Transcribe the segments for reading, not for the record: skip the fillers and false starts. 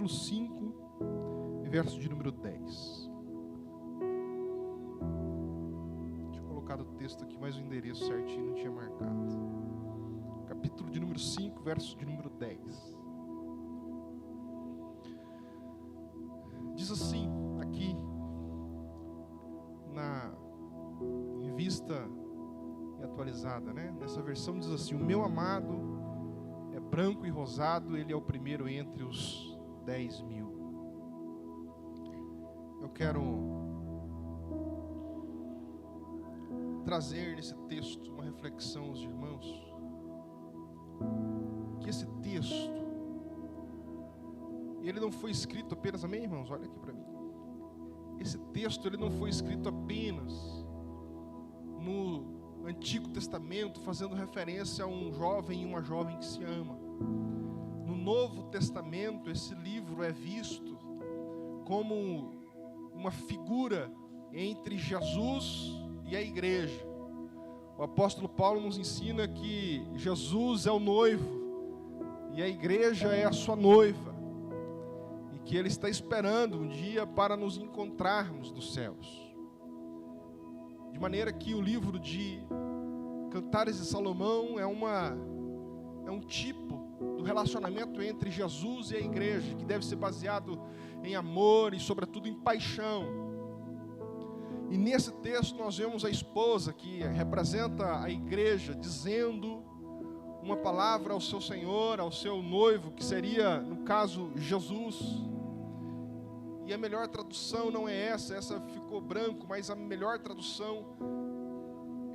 capítulo 5, verso de número 10. Tinha colocado o texto aqui, mas o endereço certinho não tinha marcado. Capítulo de número 5, verso de número 10. Diz assim, aqui, na revista atualizada, né? Nessa versão diz assim: o meu amado é branco e rosado, ele é o primeiro entre os 10.000. Eu quero trazer nesse texto uma reflexão aos irmãos, que esse texto, ele não foi escrito apenas, amém, irmãos? Olha aqui para mim. Esse texto, ele não foi escrito apenas no Antigo Testamento, fazendo referência a um jovem e uma jovem que se ama. No Novo Testamento, esse livro é visto como uma figura entre Jesus e a igreja. O apóstolo Paulo nos ensina que Jesus é o noivo e a igreja é a sua noiva, e que ele está esperando um dia para nos encontrarmos nos céus. De maneira que o livro de Cantares de Salomão é um tipo do relacionamento entre Jesus e a igreja, que deve ser baseado em amor e, sobretudo, em paixão. E nesse texto nós vemos a esposa, que representa a igreja, dizendo uma palavra ao seu Senhor, ao seu noivo, que seria, no caso, Jesus. E a melhor tradução não é essa ficou branco, mas a melhor tradução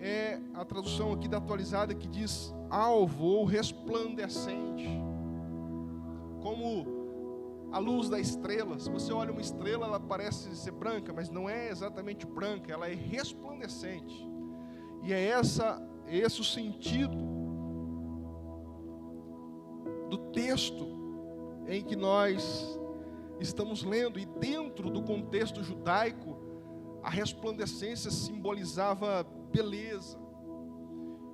é a tradução aqui da atualizada, que diz alvo ou resplandecente, como a luz da estrela. Se você olha uma estrela, ela parece ser branca, mas não é exatamente branca, ela é resplandecente. E é esse o sentido do texto em que nós estamos lendo. E dentro do contexto judaico, a resplandecência simbolizava beleza,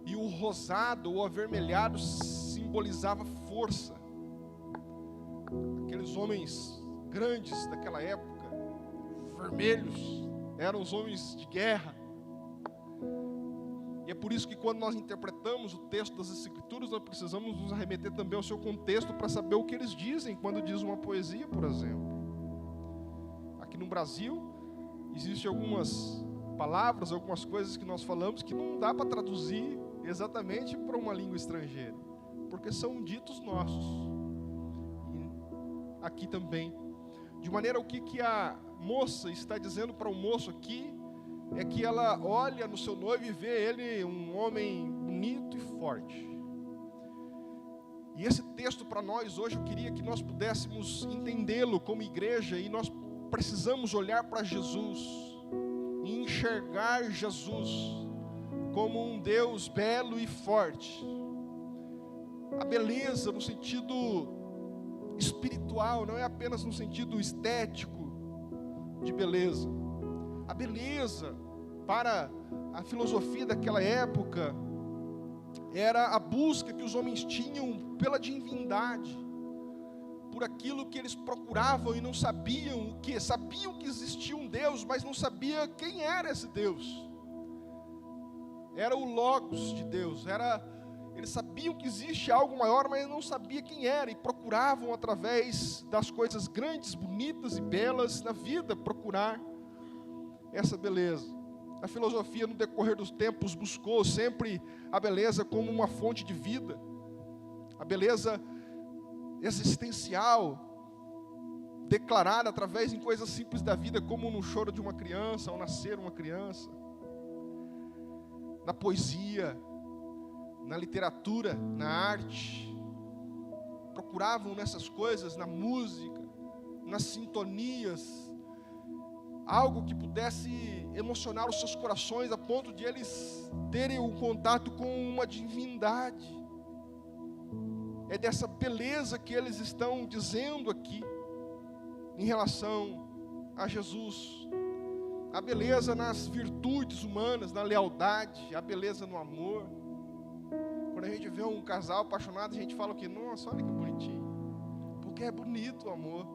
e o rosado ou avermelhado simbolizava força. Aqueles homens grandes daquela época, vermelhos, eram os homens de guerra. E é por isso que quando nós interpretamos o texto das Escrituras, nós precisamos nos arremeter também ao seu contexto para saber o que eles dizem quando diz uma poesia, por exemplo. Aqui no Brasil, existem algumas palavras, algumas coisas que nós falamos que não dá para traduzir exatamente para uma língua estrangeira, porque são ditos nossos. E aqui também. De maneira, o que a moça está dizendo para o moço aqui é que ela olha no seu noivo e vê ele um homem bonito e forte. E esse texto para nós hoje, eu queria que nós pudéssemos entendê-lo como igreja, e nós precisamos olhar para Jesus e enxergar Jesus como um Deus belo e forte. A beleza no sentido espiritual, não é apenas no sentido estético de beleza. A beleza, para a filosofia daquela época, era a busca que os homens tinham pela divindade, por aquilo que eles procuravam e não sabiam o que. Sabiam que existia um Deus, mas não sabia quem era esse Deus. Era o Logos de Deus. Eles sabiam que existe algo maior, mas não sabiam quem era, e procuravam através das coisas grandes, bonitas e belas na vida, procurar essa beleza. A filosofia, no decorrer dos tempos, buscou sempre a beleza como uma fonte de vida, a beleza existencial, declarada através de coisas simples da vida, como no choro de uma criança, ao nascer uma criança, na poesia, na literatura, na arte. Procuravam nessas coisas, na música, nas sintonias, algo que pudesse emocionar os seus corações a ponto de eles terem um contato com uma divindade. É dessa beleza que eles estão dizendo aqui em relação a Jesus. A beleza nas virtudes humanas, na lealdade, a beleza no amor. Quando a gente vê um casal apaixonado, a gente fala o quê? Nossa, olha que bonitinho. Porque é bonito o amor.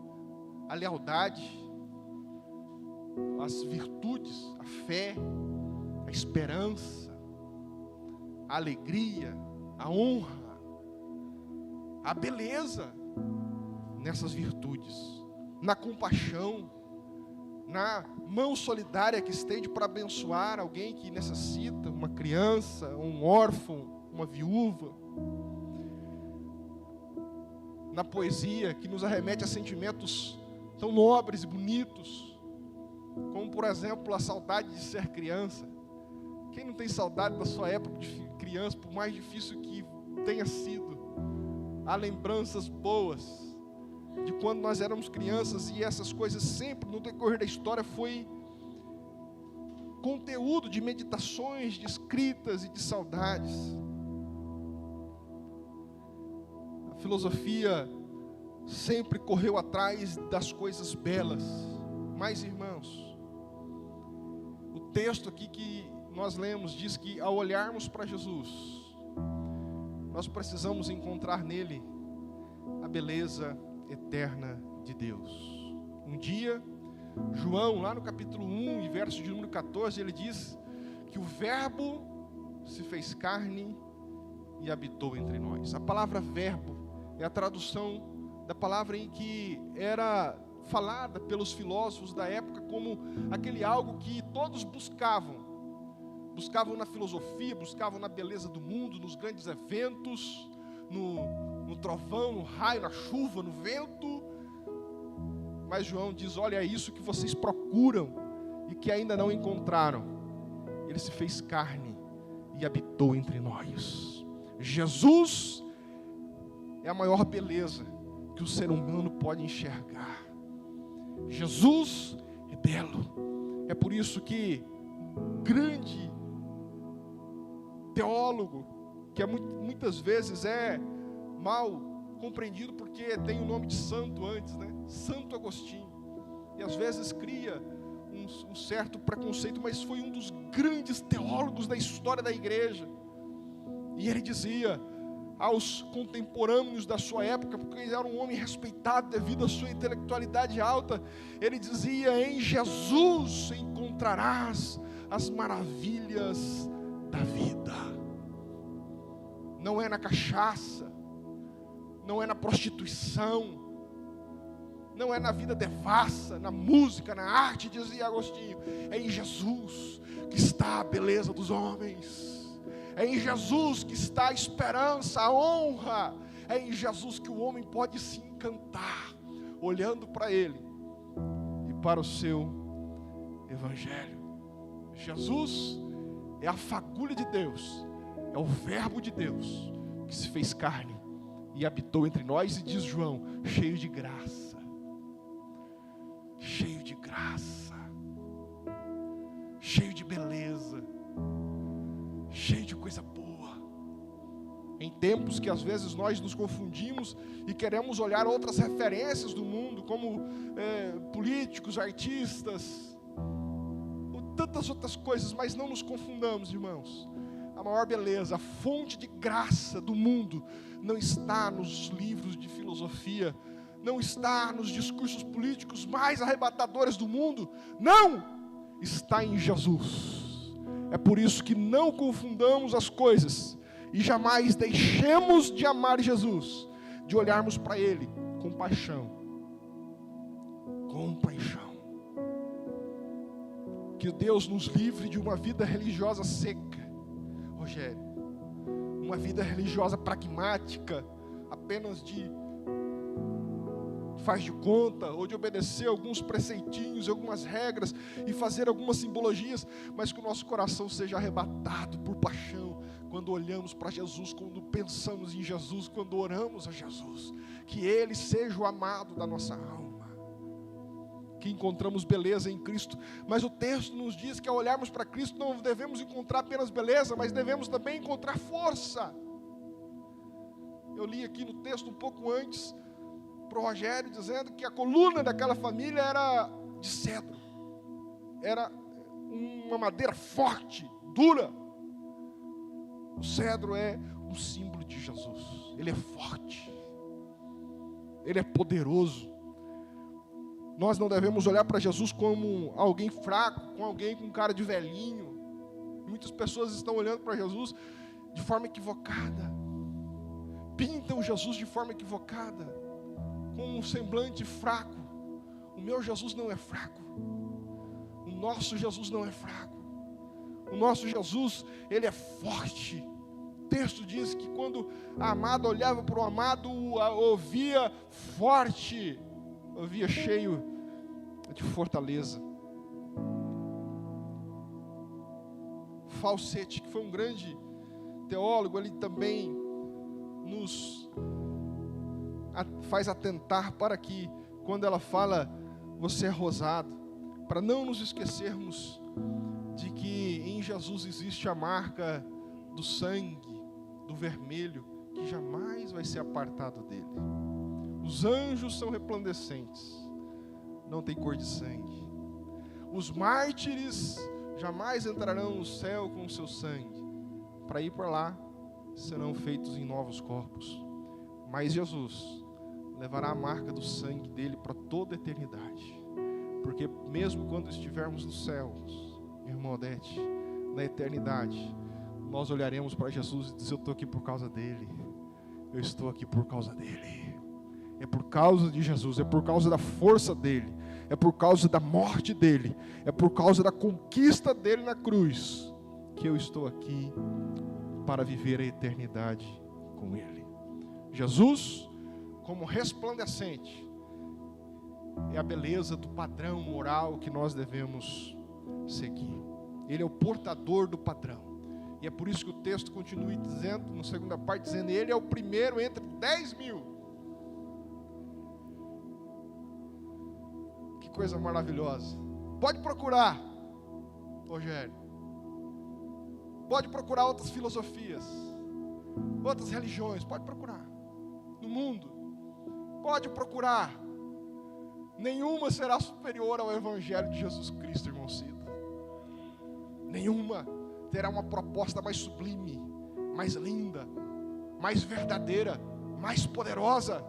a lealdade, as virtudes, a fé, a esperança, a alegria, a honra, a beleza nessas virtudes, na compaixão, na mão solidária que estende para abençoar alguém que necessita, uma criança, um órfão, uma viúva, na poesia que nos arremete a sentimentos tão nobres e bonitos, como por exemplo a saudade de ser criança. Quem não tem saudade da sua época de criança, por mais difícil que tenha sido? Há lembranças boas de quando nós éramos crianças, e essas coisas sempre no decorrer da história foi conteúdo de meditações, de escritas e de saudades. A filosofia sempre correu atrás das coisas belas. Mas, irmãos, o texto aqui que nós lemos diz que ao olharmos para Jesus, nós precisamos encontrar nele a beleza eterna de Deus. Um dia, João, lá no capítulo 1 e verso de número 14, ele diz que o verbo se fez carne e habitou entre nós. A palavra verbo é a tradução da palavra em que era falada pelos filósofos da época como aquele algo que todos buscavam na filosofia, buscavam na beleza do mundo, nos grandes eventos, no trovão, no raio, na chuva, no vento. Mas João diz: olha, é isso que vocês procuram e que ainda não encontraram. Ele se fez carne e habitou entre nós. Jesus é a maior beleza que o ser humano pode enxergar. Jesus é belo. É por isso que um grande teólogo, que muitas vezes é mal compreendido porque tem o nome de santo antes, né? Santo Agostinho. E às vezes cria um certo preconceito, mas foi um dos grandes teólogos da história da igreja. E ele dizia aos contemporâneos da sua época, porque ele era um homem respeitado devido à sua intelectualidade alta, ele dizia: em Jesus encontrarás as maravilhas da vida. Não é na cachaça, não é na prostituição, não é na vida devassa, na música, na arte, dizia Agostinho. É em Jesus que está a beleza dos homens. É em Jesus que está a esperança, a honra. É em Jesus que o homem pode se encantar, olhando para Ele e para o seu Evangelho. Jesus é a fagulha de Deus, é o verbo de Deus que se fez carne e habitou entre nós, e diz João, cheio de graça, cheio de graça, cheio de beleza, cheio de coisa boa. Em tempos que às vezes nós nos confundimos e queremos olhar outras referências do mundo, como políticos, artistas, ou tantas outras coisas, mas não nos confundamos, irmãos. A maior beleza, a fonte de graça do mundo não está nos livros de filosofia, não está nos discursos políticos mais arrebatadores do mundo, não, está em Jesus. É por isso que não confundamos as coisas e jamais deixemos de amar Jesus, de olharmos para Ele com paixão. Com paixão. Que Deus nos livre de uma vida religiosa seca, Rogério, uma vida religiosa pragmática, apenas de faz de conta, ou de obedecer alguns preceitinhos, algumas regras, e fazer algumas simbologias, mas que o nosso coração seja arrebatado por paixão, quando olhamos para Jesus, quando pensamos em Jesus, quando oramos a Jesus, que Ele seja o amado da nossa alma, que encontramos beleza em Cristo. Mas o texto nos diz que ao olharmos para Cristo não devemos encontrar apenas beleza, mas devemos também encontrar força. Eu li aqui no texto um pouco antes para o Rogério, dizendo que a coluna daquela família era de cedro, era uma madeira forte, dura. O cedro é um símbolo de Jesus. Ele é forte, Ele é poderoso. Nós não devemos olhar para Jesus como alguém fraco, como alguém com cara de velhinho. Muitas pessoas estão olhando para Jesus de forma equivocada. Pintam Jesus de forma equivocada, com um semblante fraco. O meu Jesus não é fraco. O nosso Jesus não é fraco. O nosso Jesus, ele é forte. O texto diz que quando a amada olhava para o amado, ouvia forte, ouvia cheio de fortaleza. Falsete, que foi um grande teólogo, ele também nos faz atentar para que, quando ela fala, você é rosado, para não nos esquecermos de que em Jesus existe a marca do sangue, do vermelho, que jamais vai ser apartado dele. Os anjos são resplandecentes, não tem cor de sangue. Os mártires jamais entrarão no céu com o seu sangue. Para ir para lá, serão feitos em novos corpos. Mas Jesus levará a marca do sangue dele para toda a eternidade. Porque mesmo quando estivermos nos céus, irmão Odete, na eternidade, nós olharemos para Jesus e dizer: eu estou aqui por causa dele. Eu estou aqui por causa dele. É por causa de Jesus, é por causa da força dele, é por causa da morte dele, é por causa da conquista dele na cruz, que eu estou aqui para viver a eternidade com ele. Jesus, como resplandecente, é a beleza do padrão moral que nós devemos seguir. Ele é o portador do padrão. E é por isso que o texto continua dizendo, na segunda parte, dizendo: ele é o primeiro entre 10.000. Que coisa maravilhosa. Pode procurar, Rogério. Pode procurar outras filosofias, outras religiões, pode procurar. No mundo, pode procurar. Nenhuma será superior ao Evangelho de Jesus Cristo, irmão Cido. Nenhuma terá uma proposta mais sublime, mais linda, mais verdadeira, mais poderosa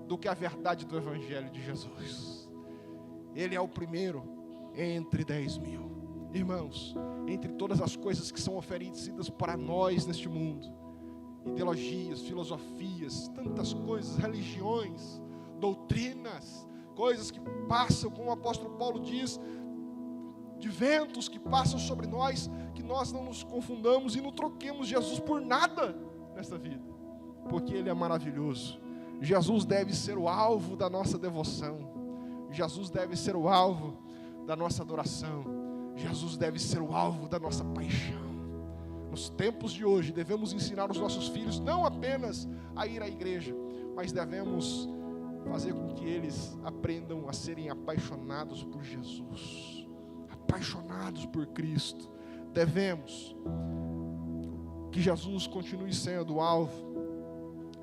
do que a verdade do Evangelho de Jesus. Ele é o primeiro entre 10.000. Irmãos, entre todas as coisas que são oferecidas para nós neste mundo, ideologias, filosofias, tantas coisas, religiões, doutrinas, coisas que passam, como o apóstolo Paulo diz, de ventos que passam sobre nós, que nós não nos confundamos e não troquemos Jesus por nada nesta vida, porque Ele é maravilhoso. Jesus deve ser o alvo da nossa devoção, Jesus deve ser o alvo da nossa adoração, Jesus deve ser o alvo da nossa paixão. Nos tempos de hoje, devemos ensinar os nossos filhos não apenas a ir à igreja, mas devemos fazer com que eles aprendam a serem apaixonados por Jesus, apaixonados por Cristo. Devemos que Jesus continue sendo o alvo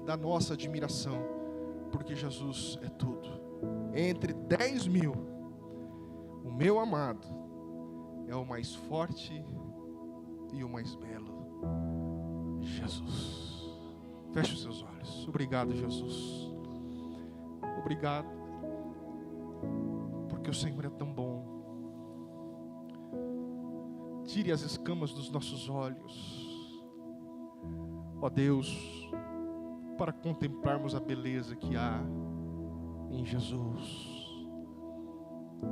da nossa admiração, porque Jesus é tudo. Entre 10.000, o meu amado é o mais forte e o mais belo, Jesus. Feche os seus olhos. Obrigado, Jesus. Obrigado, porque o Senhor é tão bom. Tire as escamas dos nossos olhos, ó Deus, para contemplarmos a beleza que há em Jesus.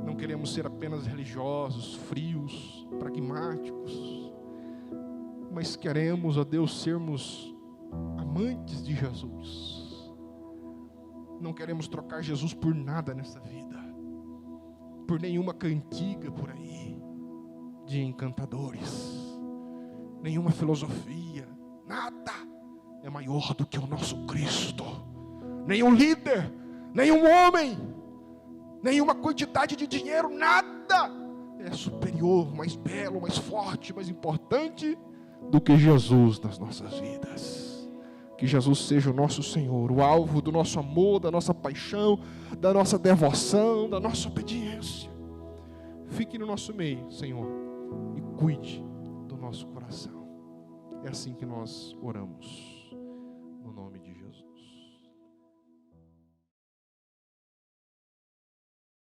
Não queremos ser apenas religiosos, frios, pragmáticos, mas queremos, ó Deus, sermos amantes de Jesus. Não queremos trocar Jesus por nada nessa vida, por nenhuma cantiga por aí de encantadores, nenhuma filosofia, nada é maior do que o nosso Cristo. Nenhum líder, nenhum homem, nenhuma quantidade de dinheiro, nada é superior, mais belo, mais forte, mais importante do que Jesus nas nossas vidas. Que Jesus seja o nosso Senhor, o alvo do nosso amor, da nossa paixão, da nossa devoção, da nossa obediência. Fique no nosso meio, Senhor, e cuide do nosso coração. É assim que nós oramos, no nome de Jesus.